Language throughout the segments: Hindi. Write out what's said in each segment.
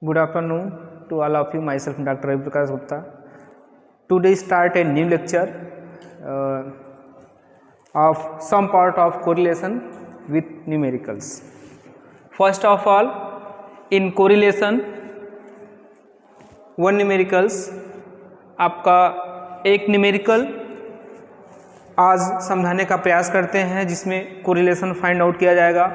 Good afternoon to all of you. Myself, Dr. Ravi Prakash Gupta. Today start a new lecture of some part of correlation with numericals. First of all, in correlation, one numericals आपका एक न्यूमेरिकल आज समझाने का प्रयास करते हैं जिसमें कोरिलेशन फाइंड आउट किया जाएगा।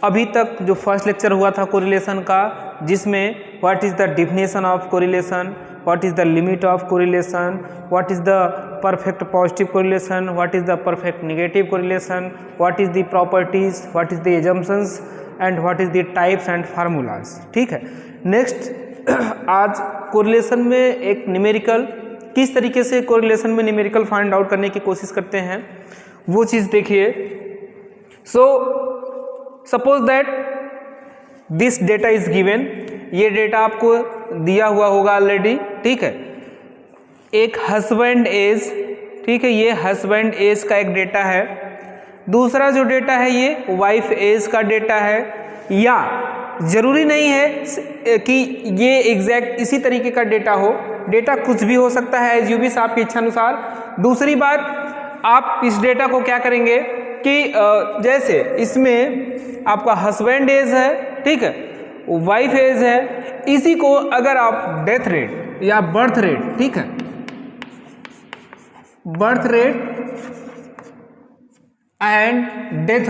अभी तक जो फर्स्ट लेक्चर हुआ था कोरिलेशन का, जिसमें what is the definition of correlation, what is the limit of correlation, what is the perfect positive correlation, what is the perfect negative correlation, what is the properties, what is the assumptions and what is the types and formulas. ठीक है, नेक्स्ट आज कोरिलेशन में एक न्यूमेरिकल किस तरीके से कोरिलेशन में न्यूमेरिकल फाइंड आउट करने की कोशिश करते हैं वो चीज़ देखिए। So suppose that this data is given, ये डेटा आपको दिया हुआ होगा ऑलरेडी। ठीक है, एक हस्बैंड एज, ठीक है, ये हस्बैंड एज का एक डेटा है। दूसरा जो डेटा है ये वाइफ एज का डेटा है, या ज़रूरी नहीं है कि ये एग्जैक्ट इसी तरीके का डेटा हो, डेटा कुछ भी हो सकता है एज यू विश, आपकी इच्छा अनुसार। दूसरी बात, आप इस डेटा को क्या करेंगे कि जैसे इसमें आपका हस्बैंड एज है, ठीक है, वाइफ एज है, इसी को अगर आप डेथ रेट या बर्थ रेट, ठीक है, birth rate and death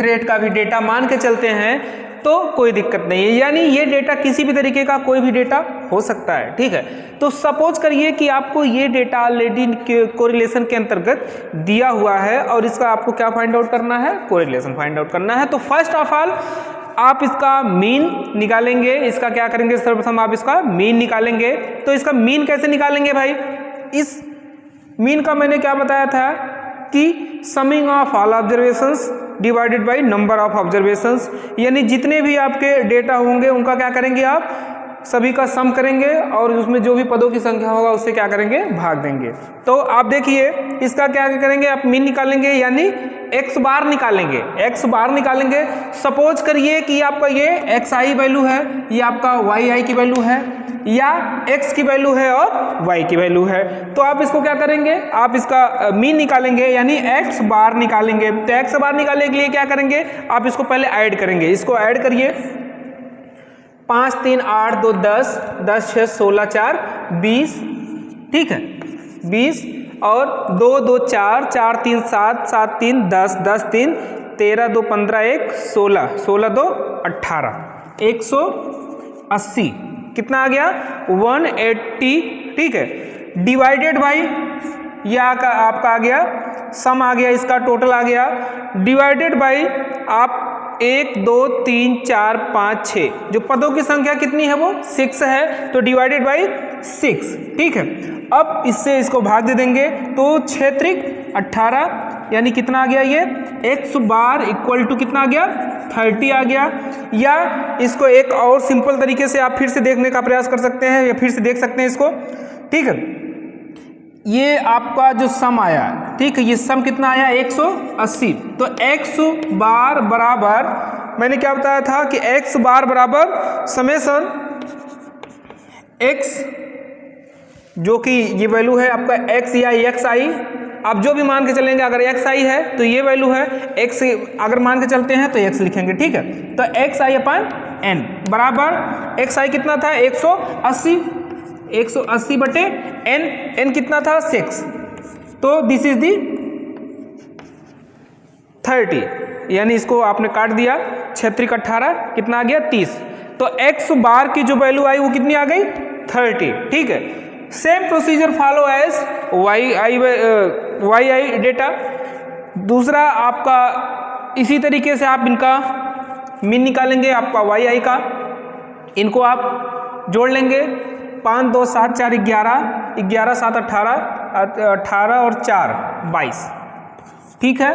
rate का भी डेटा मान के चलते हैं तो कोई दिक्कत नहीं है, यानी ये डेटा किसी भी तरीके का कोई भी डेटा हो सकता है। ठीक है, तो सपोज करिए कि आपको ये डेटा ऑलरेडी कोरिलेशन के अंतर्गत दिया हुआ है और इसका आपको क्या फाइंड आउट करना है, कोरिलेशन फाइंड आउट करना है। तो फर्स्ट ऑफ ऑल आप इसका मीन निकालेंगे। इसका क्या करेंगे, सर्वप्रथम आप इसका मीन निकालेंगे। तो इसका मीन कैसे निकालेंगे भाई, इस मीन का मैंने क्या बताया था कि summing of all observations divided by number of observations, यानी जितने भी आपके डेटा होंगे उनका क्या करेंगे, आप सभी का सम करेंगे और उसमें जो भी पदों की संख्या होगा उससे क्या करेंगे, भाग देंगे। तो आप देखिए इसका क्या करेंगे, आप मीन निकालेंगे यानी एक्स बार निकालेंगे, एक्स बार निकालेंगे। सपोज करिए कि आपका ये एक्स आई वैल्यू है, ये आपका वाई आई की वैल्यू है, या x की वैल्यू है और y की वैल्यू है। तो आप इसको क्या करेंगे, आप इसका मीन निकालेंगे यानी x बार निकालेंगे। तो x बार निकालने के लिए क्या करेंगे, आप इसको पहले ऐड करेंगे। इसको ऐड करिए, 5 3 8 2 10 10 6 16 4 20, ठीक है, 20 और 2 2 4 4 3 7 7 3 10 10 3 13 2 15 1 16 16 2 18 180 कितना आ गया, 180। ठीक है, डिवाइडेड बाई यह आपका आ गया सम आ गया, इसका टोटल आ गया, डिवाइडेड बाई आप 1 2 3 4 5 6, जो पदों की संख्या कितनी है वो 6 है, तो डिवाइडेड बाई 6। ठीक है, अब इससे इसको भाग दे देंगे तो 6 त्रिक 18, यानी कितना आ गया, ये x बार इक्वल टू कितना आ गया, 30 आ गया। या इसको एक और सिंपल तरीके से आप फिर से देखने का प्रयास कर सकते हैं या फिर से देख सकते हैं इसको। ठीक है, ये आपका जो सम आया, ठीक है, ये सम कितना आया 180। तो x बार बराबर, मैंने क्या बताया था कि x बार बराबर समेसन x, जो कि ये वैल्यू है आपका x या एक्स आई, आप जो भी मान के चलेंगे, अगर एक्स आई है तो ये वैल्यू है, एक्स अगर मान के चलते हैं तो एक्स लिखेंगे। ठीक है, तो एक्स आई अपन एन बराबर, एक्स आई कितना था 180, 180 बटे एन, एन कितना था 6, तो दिस इज दी 30, यानी इसको आपने काट दिया, 6 त्रिक 18 कितना आ गया 30। तो एक्स बार की जो वैल्यू आई वो कितनी आ गई 30। ठीक है, same procedure follow as y i data. दूसरा आपका इसी तरीके से आप इनका मीन निकालेंगे, आपका वाई आई का, इनको आप जोड़ लेंगे, 5 2 7 4 11 11 7 18 18 और 4 22। ठीक है,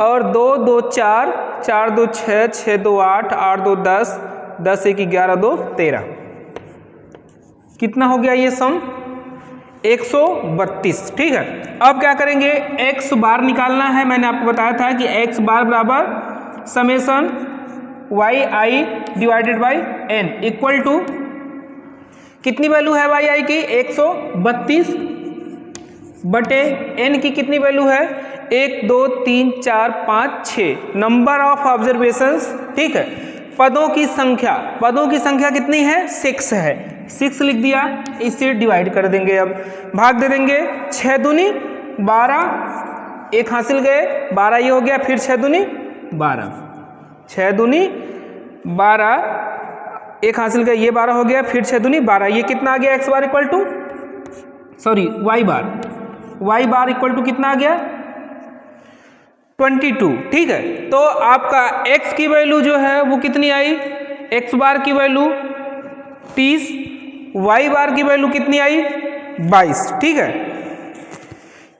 और 2 2 4 4 2 6 6 2 8 8 2 10 10 1 11 2 13, कितना हो गया ये सम 132। ठीक है, अब क्या करेंगे, x बार निकालना है। मैंने आपको बताया था कि x बार बराबर summation y i divided by n equal to कितनी वैल्यू है वाई आई की 132 बटे एन की कितनी वैल्यू है 1 2 3 4 5 6 नंबर ऑफ ऑब्जर्वेशंस, ठीक है। पदों की संख्या कितनी है 6 है, 6 लिख दिया, इससे डिवाइड कर देंगे, अब भाग दे देंगे, 6 दूनी 12, एक हासिल गए 12 ये हो गया, फिर 6 दूनी 12, 6 दूनी 12 एक हासिल गए, ये 12 हो गया, फिर 6 दूनी 12, ये कितना आ गया x bar equal to y bar equal to कितना आ गया 22, ठीक है। तो आपका x की वैल्यू जो है वो कितनी आई, x बार की वैल्यू 30, y बार की वैल्यू कितनी आई 22, ठीक है,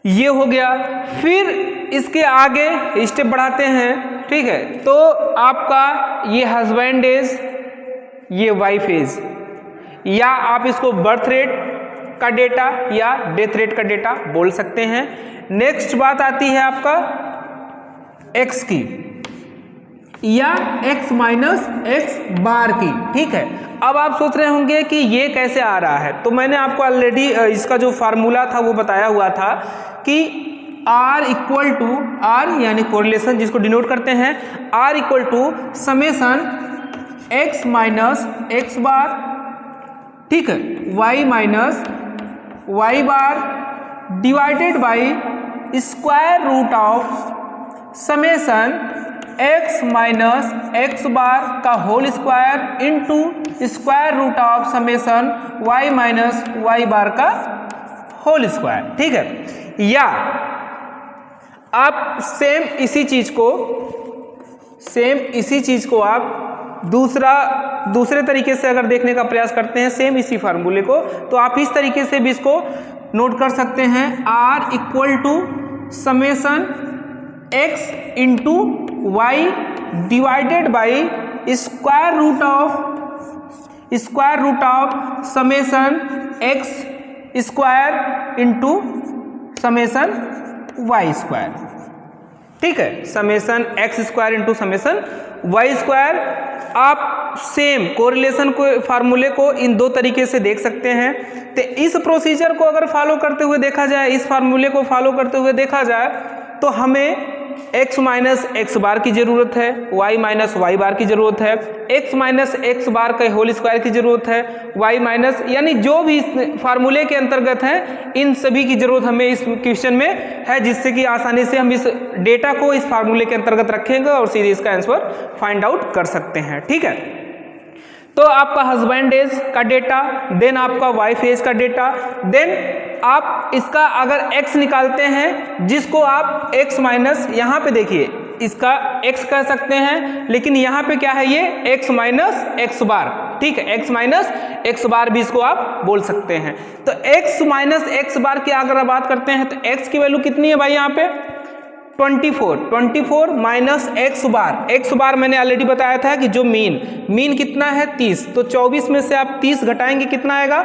ये हो गया। फिर इसके आगे स्टेप बढ़ाते हैं, ठीक है। तो आपका ये हस्बैंड एज, ये वाइफ एज, या आप इसको बर्थ रेट का डेटा या डेथ रेट का डेटा बोल सकते हैं। नेक्स्ट बात आती है आपका x की या x माइनस एक्स बार की, ठीक है। अब आप सोच रहे होंगे कि ये कैसे आ रहा है, तो मैंने आपको ऑलरेडी इसका जो फार्मूला था वो बताया हुआ था कि r इक्वल टू r यानी कोरिलेशन जिसको डिनोट करते हैं, r equal to summation x minus x bar, ठीक है, y minus y bar divided by square root of summation x minus x bar का whole square into square root of summation y minus y bar का होल स्क्वायर, ठीक है। या आप सेम इसी चीज को आप दूसरे तरीके से अगर देखने का प्रयास करते हैं, सेम इसी फार्मूले को, तो आप इस तरीके से भी इसको नोट कर सकते हैं, r equal to summation x into y divided by square root of summation x square into summation y square, ठीक है, summation x square into summation y square. आप सेम कोरिलेशन को फार्मूले को इन दो तरीके से देख सकते हैं। तो इस प्रोसीजर को अगर फॉलो करते हुए देखा जाए, इस फार्मूले को फॉलो करते हुए देखा जाए, तो हमें x माइनस एक्स बार की जरूरत है, y माइनस वाई बार की जरूरत है, x माइनस एक्स बार का होल स्क्वायर की जरूरत है, y माइनस, यानी जो भी इस फार्मूले के अंतर्गत है इन सभी की जरूरत हमें इस क्वेश्चन में है, जिससे कि आसानी से हम इस डेटा को इस फार्मूले के अंतर्गत रखेंगे और सीधे इसका आंसर फाइंड आउट कर सकते हैं, ठीक है। तो आपका हस्बैंड एज का डेटा, देन आपका वाइफ एज का डेटा, देन आप इसका अगर x निकालते हैं, जिसको आप x माइनस, यहाँ पे देखिए इसका x कह सकते हैं, लेकिन यहाँ पे क्या है, ये x माइनस एक्स बार, ठीक है, x माइनस एक्स बार भी इसको आप बोल सकते हैं। तो x माइनस एक्स बार की अगर आप बात करते हैं, तो x की वैल्यू कितनी है भाई, यहाँ पे 24 माइनस एक्स बार मैंने ऑलरेडी बताया था कि जो मीन कितना है 30, तो 24 में से आप 30 घटाएंगे कितना आएगा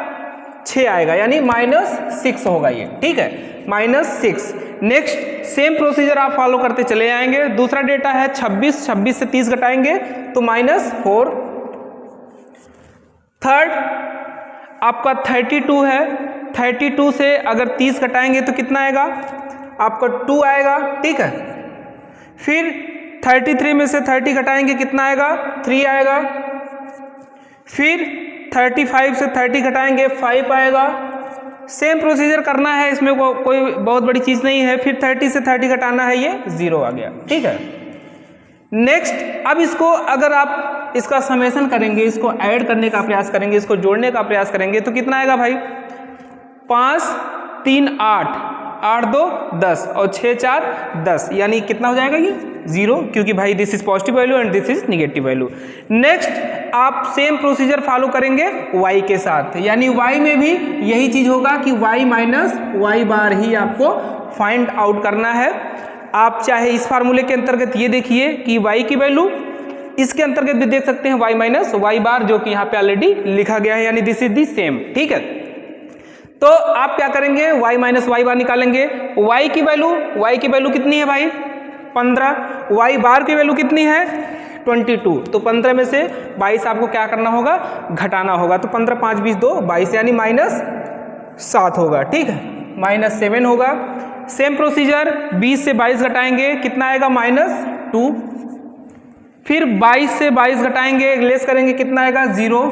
6 आएगा, यानी -6 होगा ये, ठीक है, -6। नेक्स्ट सेम प्रोसीजर आप फॉलो करते चले जाएंगे। दूसरा डेटा है 26 से 30 घटाएंगे तो -4। थर्ड आपका 32 है, 32 से अगर 30 घटाएंगे तो कितना आएगा आपका 2 आएगा, ठीक है। फिर 33 में से 30 घटाएंगे कितना आएगा 3 आएगा। फिर 35 से 30 घटाएंगे 5 आएगा। सेम प्रोसीजर करना है, इसमें कोई बहुत बड़ी चीज़ नहीं है। फिर 30 से 30 घटाना है, ये 0 आ गया, ठीक है। नेक्स्ट अब इसको अगर आप इसका समेशन करेंगे, इसको ऐड करने का प्रयास करेंगे, इसको जोड़ने का प्रयास करेंगे तो कितना आएगा भाई 5 3 8 8 2 10 और 6 4 10, यानी कितना हो जाएगा ये 0, क्योंकि भाई this is positive value and this is negative value. Next आप सेम प्रोसीजर फॉलो करेंगे y के साथ, यानी y में भी यही चीज होगा कि y माइनस वाई बार ही आपको फाइंड आउट करना है। आप चाहे इस फार्मूले के अंतर्गत ये देखिए कि y की वैल्यू, इसके अंतर्गत भी देख सकते हैं y माइनस वाई बार, जो कि यहाँ पे ऑलरेडी लिखा गया है, यानी दिस इज दी सेम, ठीक है। तो आप क्या करेंगे y माइनस वाई बार निकालेंगे। y की वैल्यू कितनी है भाई 15, वाई बार की वैल्यू कितनी है 22, तो 15 में से 22 आपको क्या करना होगा, घटाना होगा। तो 15 5 20 2 22 यानी -7 होगा, ठीक है, -7 होगा। सेम प्रोसीजर 20 से 22 घटाएंगे कितना आएगा -2, फिर 22 से 22 घटाएंगे लेस करेंगे कितना आएगा 0।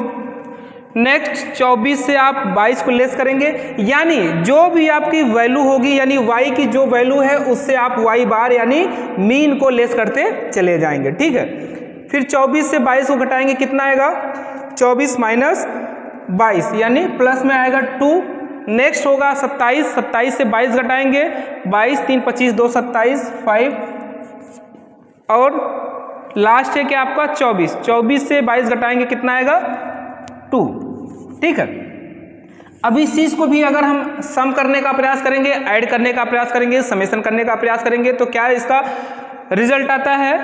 नेक्स्ट 24 से आप 22 को लेस करेंगे, यानी जो भी आपकी वैल्यू होगी यानी y की जो वैल्यू है उससे आप y बार यानी मीन को लेस करते चले जाएंगे, ठीक है। फिर 24 से 22 को घटाएंगे कितना आएगा 24 - 22 यानी प्लस में आएगा 2। नेक्स्ट होगा 27, 27 से 22 घटाएंगे 22 3 25 2 27 5, और लास्ट है क्या आपका 24, 24 से 22 घटाएंगे कितना आएगा 2, ठीक है। अब इस चीज को भी अगर हम सम करने का प्रयास करेंगे, ऐड करने का प्रयास करेंगे, समेशन करने का प्रयास करेंगे तो क्या इसका रिजल्ट आता है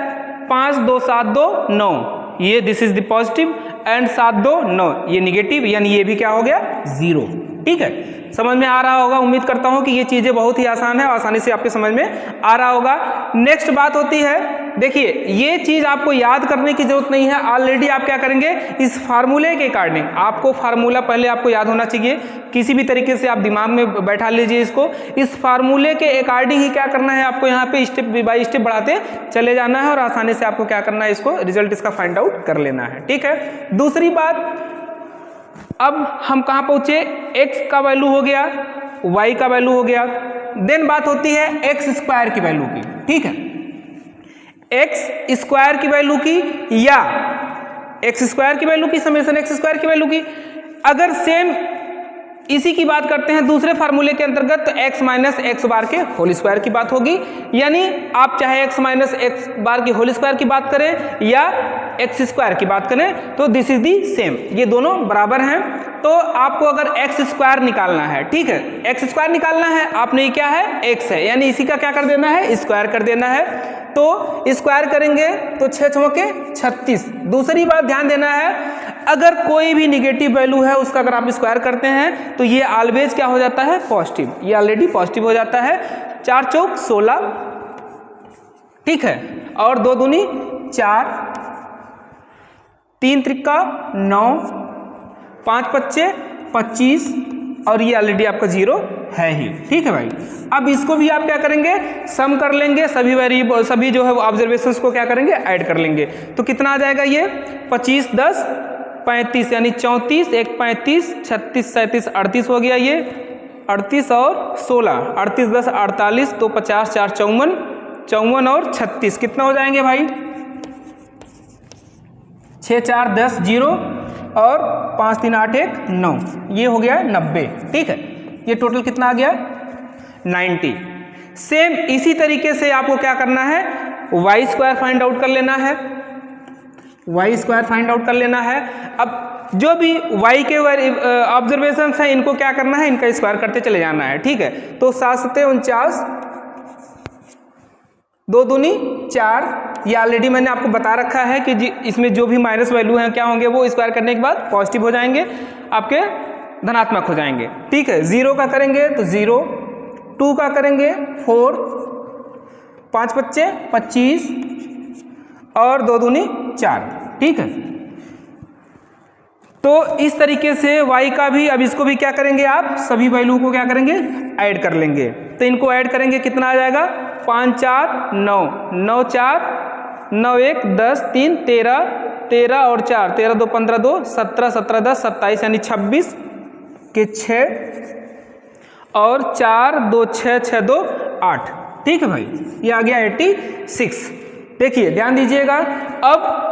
5 2 7 2 9, ये this is the positive, and 7 2 9 ये निगेटिव, यानी ये भी क्या हो गया 0, ठीक है। समझ में आ रहा होगा, उम्मीद करता हूं कि ये चीजें बहुत ही आसान है, आसानी से आपके समझ में आ रहा होगा। नेक्स्ट बात होती है, देखिए ये चीज आपको याद करने की जरूरत नहीं है, ऑलरेडी आप क्या करेंगे इस फार्मूले के अकॉर्डिंग, आपको फार्मूला पहले आपको याद होना चाहिए, किसी भी तरीके से आप दिमाग में बैठा लीजिए इसको, इस फार्मूले के अकॉर्डिंग ही क्या करना है आपको यहाँ पे स्टेप बाय स्टेप बढ़ाते चले जाना है, और आसानी से आपको क्या करना है इसको रिजल्ट इसका फाइंड आउट कर लेना है, ठीक है। दूसरी बात, अब हम कहाँ पहुंचे, x का वैल्यू हो गया, y का वैल्यू हो गया, देन बात होती है एक्स स्क्वायर की वैल्यू की, ठीक है, एक्स स्क्वायर की वैल्यू की या एक्स स्क्वायर की वैल्यू की, समेशन एक्स स्क्वायर की वैल्यू की। अगर सेम इसी की बात करते हैं दूसरे फार्मूले के अंतर्गत तो x माइनस एक्स बार के होल स्क्वायर की बात होगी, यानी आप चाहे x माइनस एक्स बार की होल स्क्वायर की बात करें या एक्स स्क्वायर की बात करें तो दिस इज दी सेम, ये दोनों बराबर हैं। तो आपको अगर एक्स स्क्वायर निकालना है, ठीक है, एक्स स्क्वायर निकालना है, आपने क्या है x है, यानी इसी का क्या कर देना है स्क्वायर कर देना है, तो स्क्वायर करेंगे तो 6 चौके 36। दूसरी बात ध्यान देना है, अगर कोई भी निगेटिव वैल्यू है उसका अगर आप स्क्वायर करते हैं तो ये ऑलवेज क्या हो जाता है पॉजिटिव, ये ऑलरेडी पॉजिटिव हो जाता है। 4 चौक 16, ठीक है, और 2 दूनी 4, 3 त्रिका 9, 5 पच्चे 25, और ये ऑलरेडी आपका 0 है ही, ठीक है भाई। अब इसको भी आप क्या करेंगे सम कर लेंगे, सभी वेरिएबल सभी जो है वो ऑब्जर्वेशंस को क्या करेंगे ऐड कर लेंगे, तो कितना आ जाएगा ये 25 10 35 यानी 34, 1 35 36 37 38 हो गया, ये 38 और 16, 38 10 48, तो 50 4 54, 54 और 36 कितना हो जाएंगे भाई 6 4 10 0 और 5 3 8 1 9, ये हो गया 90, ठीक है। ये टोटल कितना आ गया 90। सेम इसी तरीके से आपको क्या करना है वाई स्क्वायर फाइंड आउट कर लेना है, वाई स्क्वायर फाइंड आउट कर लेना है। अब जो भी y के ऑब्जर्वेशन है इनको क्या करना है इनका स्क्वायर करते चले जाना है, ठीक है। तो 7 7 49, 2 दूनी 4, ये ऑलरेडी मैंने आपको बता रखा है कि इसमें जो भी माइनस वैल्यू हैं क्या होंगे वो स्क्वायर करने के बाद पॉजिटिव हो जाएंगे, आपके धनात्मक हो जाएंगे, ठीक है। 0 का करेंगे तो 0, 2 का करेंगे 4, 5 बच्चे 25 और 2 दूनी 4, ठीक है। तो इस तरीके से y का भी, अब इसको भी क्या करेंगे आप सभी वैल्यू को क्या करेंगे ऐड कर लेंगे, तो इनको ऐड करेंगे कितना आ जाएगा 5 4 9, 9 4 9 1 10 3 13, 13 और 4 13 2 15 2 17 17 10 27 यानी 26 के 6 और 4 2 6 6 2 8, ठीक है भाई, ये आ गया 86। देखिए ध्यान दीजिएगा, अब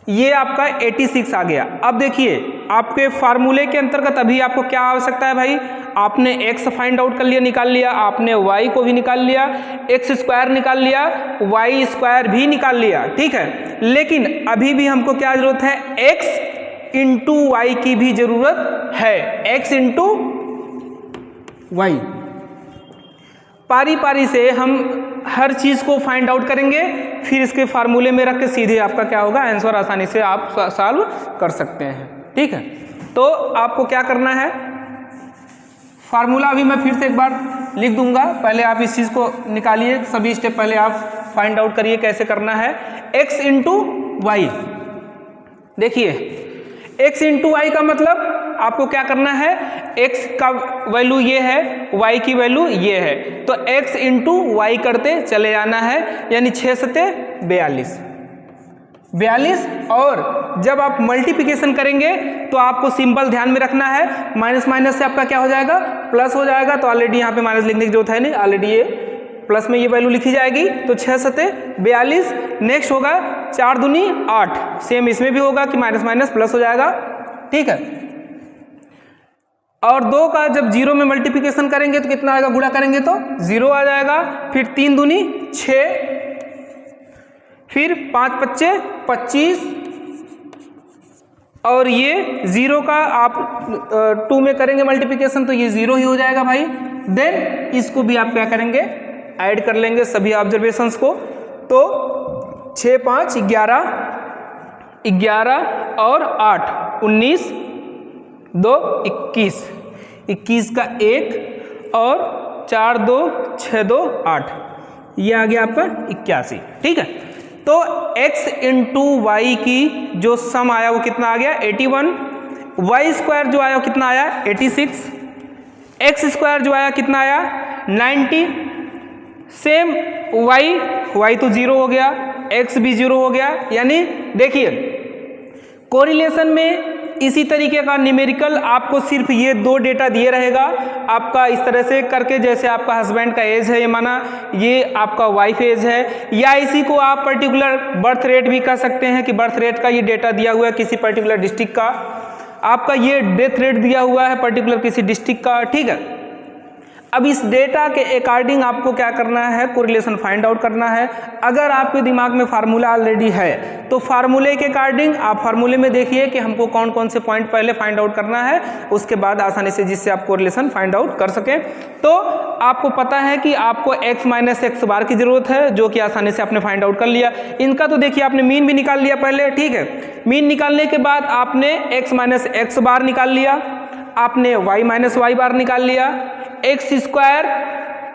ये आपका 86 आ गया। अब देखिए आपके फार्मूले के अंतर्गत अभी आपको क्या आवश्यकता है भाई, आपने x फाइंड आउट कर लिया निकाल लिया, आपने y को भी निकाल लिया, x स्क्वायर निकाल लिया, y स्क्वायर भी निकाल लिया, ठीक है। लेकिन अभी भी हमको क्या जरूरत है x इंटू वाई की भी जरूरत है, x इंटू वाई। पारी पारी से हम हर चीज़ को फाइंड आउट करेंगे, फिर इसके फार्मूले में रख के सीधे आपका क्या होगा आंसर आसानी से आप सॉल्व कर सकते हैं, ठीक है। तो आपको क्या करना है फार्मूला अभी मैं फिर से एक बार लिख दूंगा, पहले आप इस चीज़ को निकालिए, सभी स्टेप पहले आप फाइंड आउट करिए कैसे करना है। x इंटू वाई, देखिए x इंटू वाई का मतलब आपको क्या करना है, x का वैल्यू ये है, y की वैल्यू ये है, तो x इंटू वाई करते चले जाना है, यानी 6 सते 42, और जब आप मल्टीप्लिकेशन करेंगे तो आपको सिंबल ध्यान में रखना है, माइनस माइनस से आपका क्या हो जाएगा, प्लस हो जाएगा। तो ऑलरेडी यहाँ पे माइनस लिखने की जरूरत है नहीं, ऑलरेडी ये प्लस में ये वैल्यू लिखी जाएगी। तो 6 सते 42, नेक्स्ट होगा 4 दूनी 8, सेम इसमें भी होगा कि माइनस माइनस प्लस हो जाएगा, ठीक है। और 2 का जब 0 में मल्टीप्लिकेशन करेंगे तो कितना आएगा, गुणा करेंगे तो 0 आ जाएगा, फिर 3 दूनी 6, फिर 5 पच्चे 25, और ये 0 का आप 2 में करेंगे मल्टीप्लिकेशन तो ये 0 ही हो जाएगा भाई। देन इसको भी आप क्या करेंगे, ऐड कर लेंगे सभी ऑब्जर्वेशंस को, तो 6 5 11, 11 और 8 19, 2 21, 21 का 1 और 4 2 6 2 8, ये आ गया आपका 81, ठीक है। तो x इंटू वाई की जो सम आया वो कितना आ गया 81, वाई स्क्वायर जो आया वो कितना आया 86, एक्स स्क्वायर जो आया कितना आया 90, सेम y तो 0 हो गया, x भी 0 हो गया। यानी देखिए कोरिलेशन में इसी तरीके का न्यूमेरिकल आपको सिर्फ ये 2 डेटा दिए रहेगा आपका, इस तरह से करके, जैसे आपका हस्बैंड का एज है, ये माना ये आपका वाइफ एज है, या इसी को आप पर्टिकुलर बर्थ रेट भी कह सकते हैं कि बर्थ रेट का ये डेटा दिया हुआ है किसी पर्टिकुलर डिस्ट्रिक्ट का, आपका ये डेथ रेट दिया हुआ है पर्टिकुलर किसी डिस्ट्रिक्ट का, ठीक है। अब इस डेटा के अकॉर्डिंग आपको क्या करना है, कोरिलेशन फाइंड आउट करना है। अगर आपके दिमाग में फार्मूला ऑलरेडी है तो फार्मूले के अकॉर्डिंग आप फार्मूले में देखिए कि हमको कौन कौन से पॉइंट पहले फाइंड आउट करना है, उसके बाद आसानी से जिससे आप कोरिलेशन फाइंड आउट कर सकें। तो आपको पता है कि आपको x माइनस एक्स बार की जरूरत है, जो कि आसानी से आपने फाइंड आउट कर लिया। इनका तो देखिए आपने मीन भी निकाल लिया पहले, ठीक है। मीन निकालने के बाद आपने x माइनस एक्स बार निकाल लिया, आपने y माइनस वाई बार निकाल लिया, एक्स स्क्वायर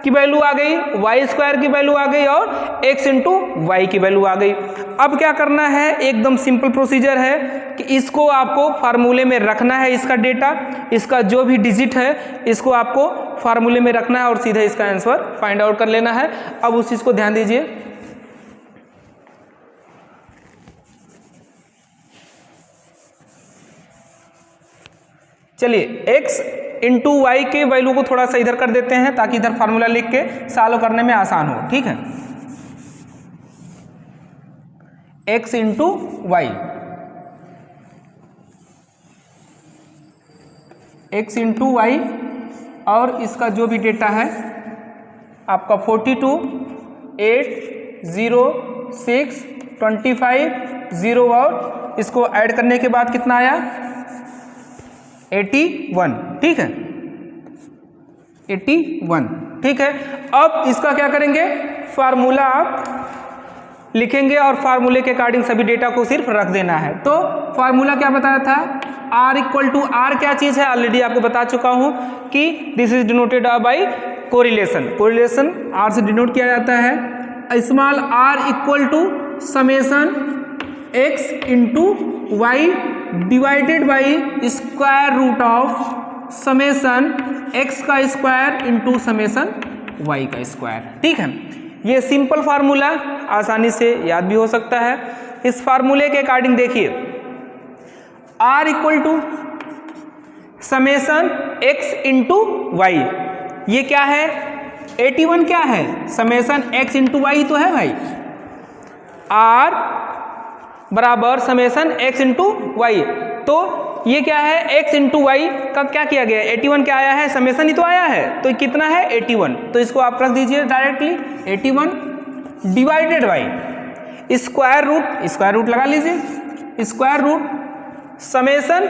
की वैल्यू आ गई, वाई स्क्वायर की वैल्यू आ गई, और x इंटू वाई की वैल्यू आ गई। अब क्या करना है, एकदम सिंपल प्रोसीजर है कि इसको आपको फार्मूले में रखना है, इसका डेटा, इसका जो भी डिजिट है इसको आपको फार्मूले में रखना है और सीधे इसका आंसर फाइंड आउट कर लेना है। अब उस चीज को ध्यान दीजिए। चलिए x इंटू वाई के वैल्यू को थोड़ा सा इधर कर देते हैं ताकि इधर फार्मूला लिख के सॉल्व करने में आसान हो, ठीक है। x into y, x into y, और इसका जो भी डेटा है आपका 42 8 0 6 25 0, और इसको ऐड करने के बाद कितना आया 81, ठीक है, 81, ठीक है। अब इसका क्या करेंगे, फार्मूला आप लिखेंगे और फार्मूले के अकॉर्डिंग सभी डेटा को सिर्फ रख देना है। तो फार्मूला क्या बताया था, r इक्वल टू r क्या चीज है, ऑलरेडी आपको बता चुका हूं कि this is denoted by correlation. Correlation r से डिनोट किया जाता है, small r equal to summation x into y divided by square root of summation x का स्क्वायर इंटू समेशन y का स्क्वायर, ठीक है। ये सिंपल फार्मूला आसानी से याद भी हो सकता है। इस फार्मूले के अकॉर्डिंग देखिए r equal to summation x into y, ये क्या है 81 क्या है, समेशन x इंटू वाई तो है भाई, r बराबर समेशन x इंटू वाई, तो ये क्या है x इंटू वाई का क्या किया गया, 81 क्या आया है, समेशन ही तो आया है, तो कितना है 81, तो इसको आप रख दीजिए directly 81 divided by square root लगा लीजिए, square root summation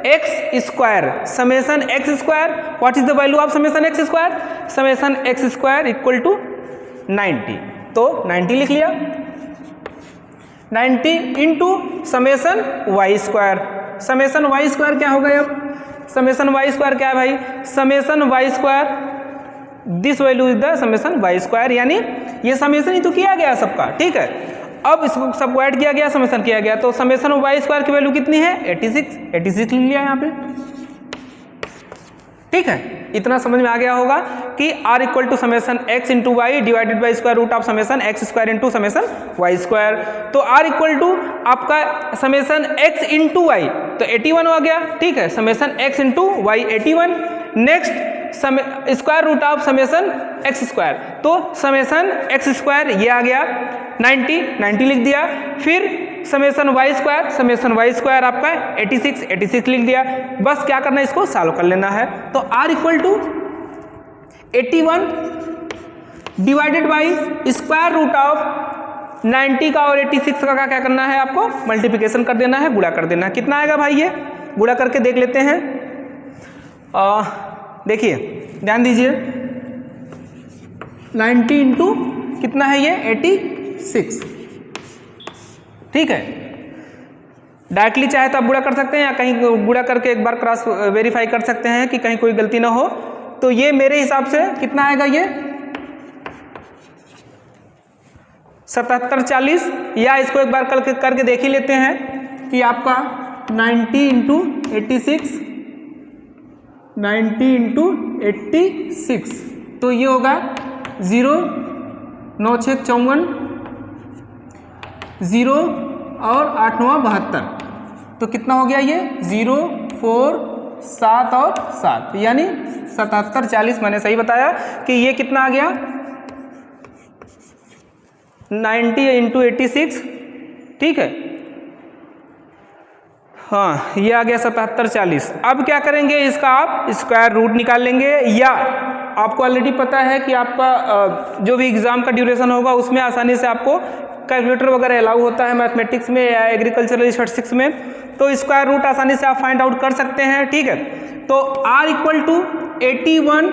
x square, summation x square, what is the value of summation x square, summation x square equal to 90, तो 90 लिख लिया, 90 into summation y square, summation y square क्या होगा, अब समेसन वाई स्क्वायर क्या है भाई, summation y square, this value is the summation y square, यानी ये समेसन ही तो किया गया सबका, ठीक है। अब इसको सबको ऐड किया गया, समेसन किया गया, तो समेसन वाई स्क्वायर की वैल्यू कितनी है 86 लिख लिया यहाँ पे, ठीक है। इतना समझ में आ गया होगा कि r equal to summation x into y divided by square root of summation x square into summation y square. तो r इक्वल टू आपका समेसन x इंटू वाई तो 81 हो गया, ठीक है, summation x into y 81। Next square root of summation x square, तो समेसन x स्क्वायर ये आ गया 90 लिख दिया। फिर समेसन वाई स्क्वायर आपका 86 लिख दिया। बस क्या करना है, इसको सॉल्व कर लेना है। तो r equal to 81 divided by square root of 90 का और 86 का क्या करना है, आपको मल्टीप्लिकेशन कर देना है, गुणा कर देना है। कितना आएगा भाई, ये गुणा करके देख लेते हैं। देखिए ध्यान दीजिए, 90 इंटू कितना है ये 86, ठीक है। डायरेक्टली चाहे तो आप गुणा कर सकते हैं या कहीं गुणा करके एक बार क्रॉस वेरीफाई कर सकते हैं कि कहीं कोई गलती ना हो। तो ये मेरे हिसाब से कितना आएगा, ये 7740, या इसको एक बार करके देख ही लेते हैं कि आपका 90 इंटू 86 तो ये होगा 0 9 6 54 0 और 8 9 72, तो कितना हो गया ये 0 4 7 और 7, यानी 7740 मैंने सही बताया कि ये कितना आ गया 90 इंटू 86, ठीक है। हाँ ये आ गया 7740। अब क्या करेंगे, इसका आप स्क्वायर रूट निकाल लेंगे, या आपको ऑलरेडी पता है कि आपका जो भी एग्जाम का ड्यूरेशन होगा उसमें आसानी से आपको कैलकुलेटर वगैरह अलाउ होता है मैथमेटिक्स में या एग्रीकल्चरल स्टैटिस्टिक्स में, तो स्क्वायर रूट आसानी से आप फाइंड आउट कर सकते हैं, ठीक है। तो r equal to 81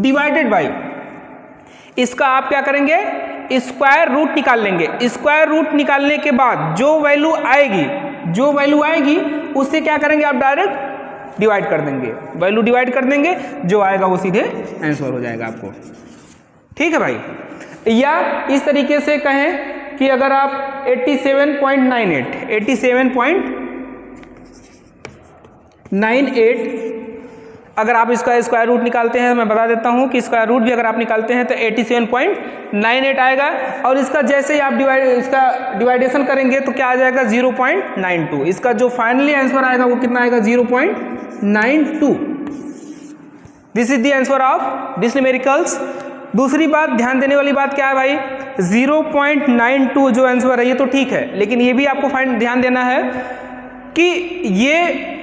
divided by, इसका आप क्या करेंगे, स्क्वायर रूट निकाल लेंगे। स्क्वायर रूट निकालने के बाद जो वैल्यू आएगी उससे क्या करेंगे, आप डायरेक्ट डिवाइड कर देंगे, वैल्यू डिवाइड कर देंगे, जो आएगा वो सीधे आंसर हो जाएगा आपको, ठीक है भाई। या इस तरीके से कहें कि अगर आप 87.98 अगर आप इसका स्क्वायर रूट निकालते हैं, मैं बता देता हूं कि स्क्वायर रूट भी अगर आप निकालते हैं तो 87.98 आएगा, और इसका जैसे ही आप डिवाइडेशन करेंगे तो क्या आ जाएगा 0.92। इसका जो फाइनली आंसर आएगा वो कितना आएगा 0.92। This is the answer of this numericals. दूसरी बात ध्यान देने वाली बात क्या है भाई, 0.92 जो आंसर है ये तो ठीक है, लेकिन ये भी आपको ध्यान देना है कि ये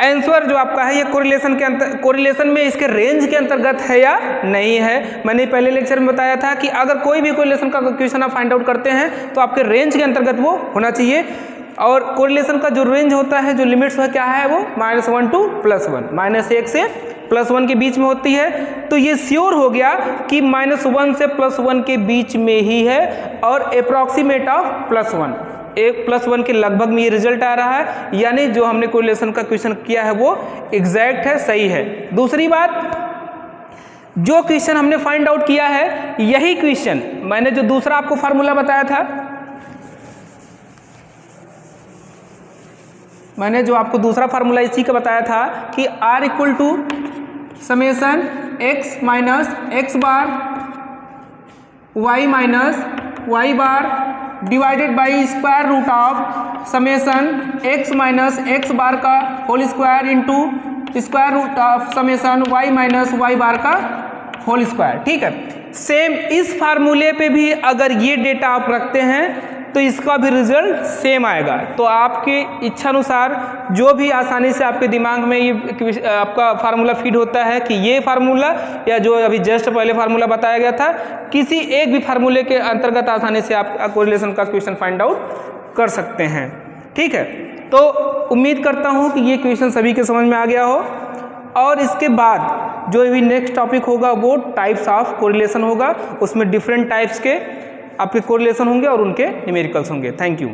आंसर जो आपका है ये कोरिलेशन में इसके रेंज के अंतर्गत है या नहीं है। मैंने पहले लेक्चर में बताया था कि अगर कोई भी कोरिलेशन का क्वेश्चन आप फाइंड आउट करते हैं तो आपके रेंज के अंतर्गत वो होना चाहिए, और कोरिलेशन का जो रेंज होता है, जो लिमिट्स है क्या है, वो -1 to +1, -1 से +1 के बीच में होती है। तो ये श्योर हो गया कि -1 से +1 के बीच में ही है, और अप्रॉक्सीमेट ऑफ +1 1+1 के लगभग में ये रिजल्ट आ रहा है, यानी जो हमने कोरिलेशन का क्वेश्चन किया है वो एग्जैक्ट है, सही है। दूसरी बात, जो क्वेश्चन हमने फाइंड आउट किया है यही क्वेश्चन मैंने जो दूसरा आपको फार्मूला बताया था, मैंने जो आपको दूसरा फार्मूला इसी का बताया था कि r equal to summation x minus x bar y minus y bar divided by square root of summation x minus x bar का whole square into square root of summation y minus y bar का होल स्क्वायर, ठीक है। सेम इस फार्मूले पे भी अगर ये डेटा आप रखते हैं तो इसका भी रिजल्ट सेम आएगा। तो आपकी इच्छा अनुसार जो भी आसानी से आपके दिमाग में ये आपका फार्मूला फीड होता है कि ये फार्मूला या जो अभी जस्ट पहले फार्मूला बताया गया था, किसी एक भी फार्मूले के अंतर्गत आसानी से आप कोरिलेशन का क्वेश्चन फाइंड आउट कर सकते हैं, ठीक है। तो उम्मीद करता हूँ कि ये क्वेश्चन सभी के समझ में आ गया हो, और इसके बाद जो भी नेक्स्ट टॉपिक होगा वो टाइप्स ऑफ कोरिलेशन होगा, उसमें डिफरेंट टाइप्स के आपके कोरिलेशन होंगे और उनके न्यूमेरिकल्स होंगे। Thank you.